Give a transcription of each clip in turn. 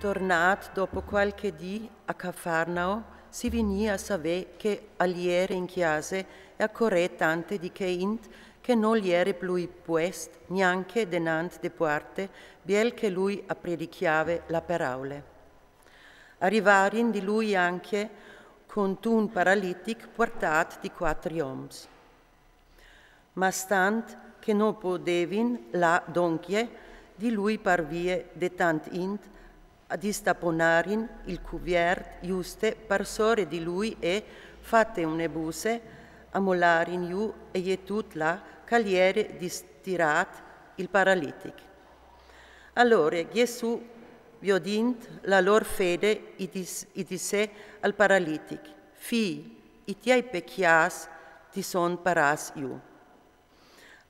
Tornat dopo qualche dì a Cafarnao, si venì a sapere che all'iere in chiesa e accorre tante di che int che non gli era più puest neanche denant de parte, biel che lui a predichiave la paraule. Arrivarin di lui anche con un paralitic portat di 4 oms. Ma stant che non podevin la donchie, di lui parvie de tant int ad istaponarin il cuviert giuste parsore di lui e, fatte une buse, amolarin iu e tut la cagliere distirat il paralitic. Allora Gesù viodint la lor fede e disse al paralitic, fi, i tiai pecchias ti son paras iu.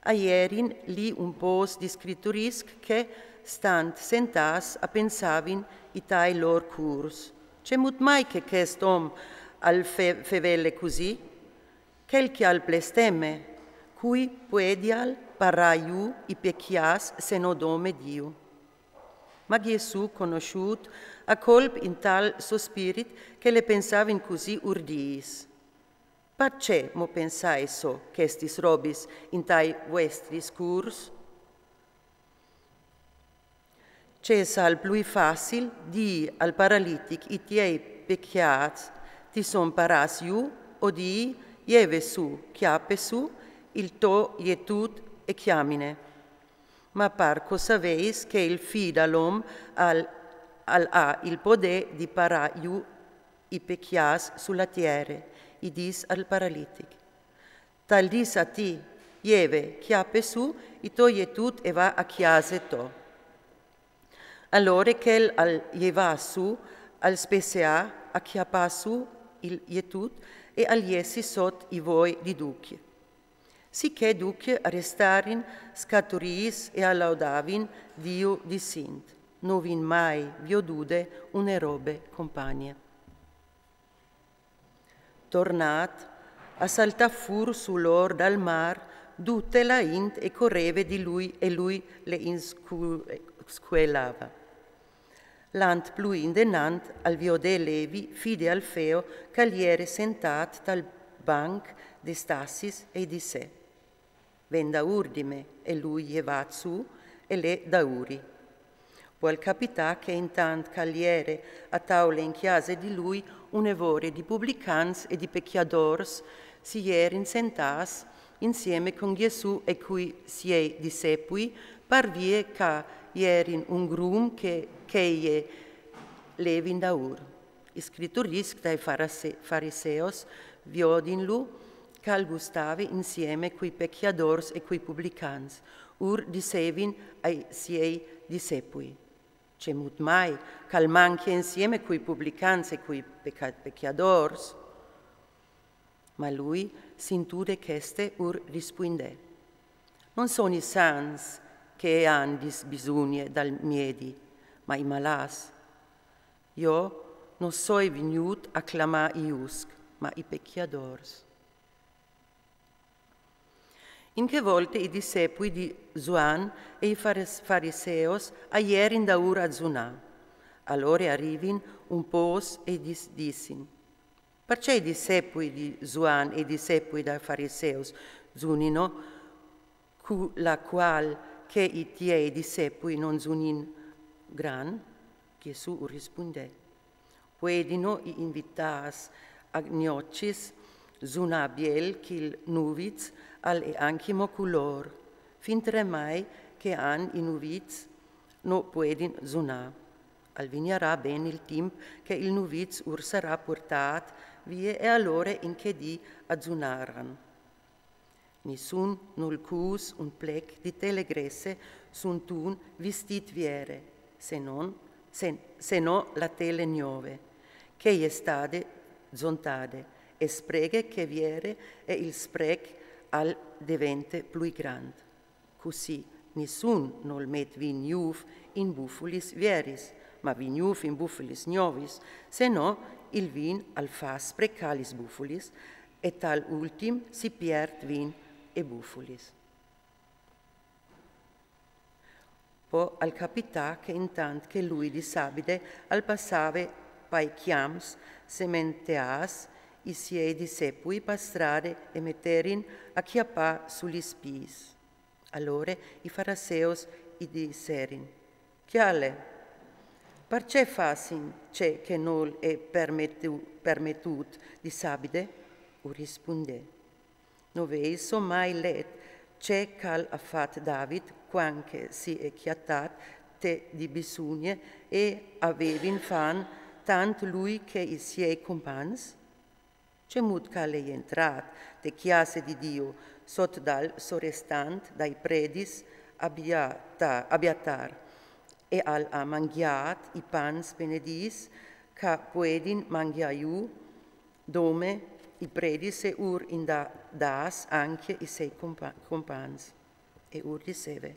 Aierin li un pos di scritturisc che stant sentas a pensavin itai lor curs. C'è mut mai che questom al fevelle così? Quel che al plestemme, cui puedial paraiu i pecchias se no dome Dio. Ma Gesù conosciut a colp in tal sospirit che le pensavin così urdiis. Perché mo pensai so chestis robis in tai vuestris curs? C'è sal più facil di al paralitic i tiei pecchiats ti son paras iu o di ieve su, chiappe su, il to ietut e chiamine. Ma parco saveis che il fi dall'om ha il poder di parà iu i pecchias sulla terra, i dis al paralitic. Tal dis a ti, ieve, chiappe su, i to ietut e va a chiase to. Allora che al ieva su, al spesea, a chiappa su il ietut e al iesi sot i voi di ducchie. Sicché ducchie arrestarin, scaturis e allaudavin Dio di sint. Non vin mai viodude une robe compagne. Tornat, a saltar fur su lor dal mar, tutte la int e correve di lui e lui le insquelava. Lant pluin denant al viode levi, fide al feo, cagliere sentat tal banc de stassis e di sé. Venda urdime, e lui jevat su, e le dauri. Vuol capità che intant cagliere a taule in chiesa di lui un'evore di publicans e di pecchiadors si ierin sentas insieme con Gesù e cui sie discepui parvie ca ierin un grum che je levin daur. I scritturisc dai fariseos viodin lu cal gustave insieme cui pecchiadors e cui publicans, dicevin ai siei discepui. C'è mut mai cal manche insieme cui publicans e cui pecchiadors. Ma lui s'intude cheste risponde. Non sono i sans che han bisogno dal miedi, ma i malas. Io non sono venuto a clamare iusc, ma i pecchiadors. In che volte i discepoli di Zuan e i fariseos aierin da ura a Zunà. Allora arrivin un pos e dissin, perché i discepoli di Zuan e i discepoli dei fariseos zunino, la qual che i tiei discepoli non zunin gran? Gesù risponde, puedino i invitas agnoccis zuna biel chil nuviz al e anchimo culor, fintre mai che an i nuviz no puedin zuna. Al vignerà ben il timp che il nuviz sarà portat vie e allora in che di azzunaran. Nissun nul cus un plec di telegresse sunt un vistit viere, se no la tele niove, che è stade zontade, e spreghe che viere e il sprec al devente plui grand. Così nissun nol met vin iuv in bufulis vieris, ma vin iuv in bufulis novis, se no il vin al fa sprecalis bufulis, e tal ultim si piert vin e bufulis. Po al capità che intant che lui di sabide al passave pai chiams sementeas i siei discepui pastrade e metterin a chiappà sugli spis. Allora i fariseos i disserin, chiale, perché fasin c'è che non è permettut di sabide? U risponde, non veis mai let c'è cal ha fat David quanche si è chiattat te di bisogne e avevin fan tant lui che i siei compans? C'è mut cal è entrat de chiase di Dio sot dal sorestant dai predis abiatar e al ha mangiat i pans benedis ca puedin mangiaiu dome i predis e ur in das anche i sei compans. E ur diceve,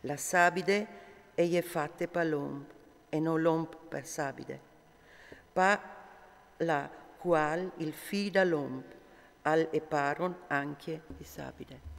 la sabide è fatte per l'omp e non l'omp per sabide. Pa la qual il fi da l'omp al e paron anche di sabide.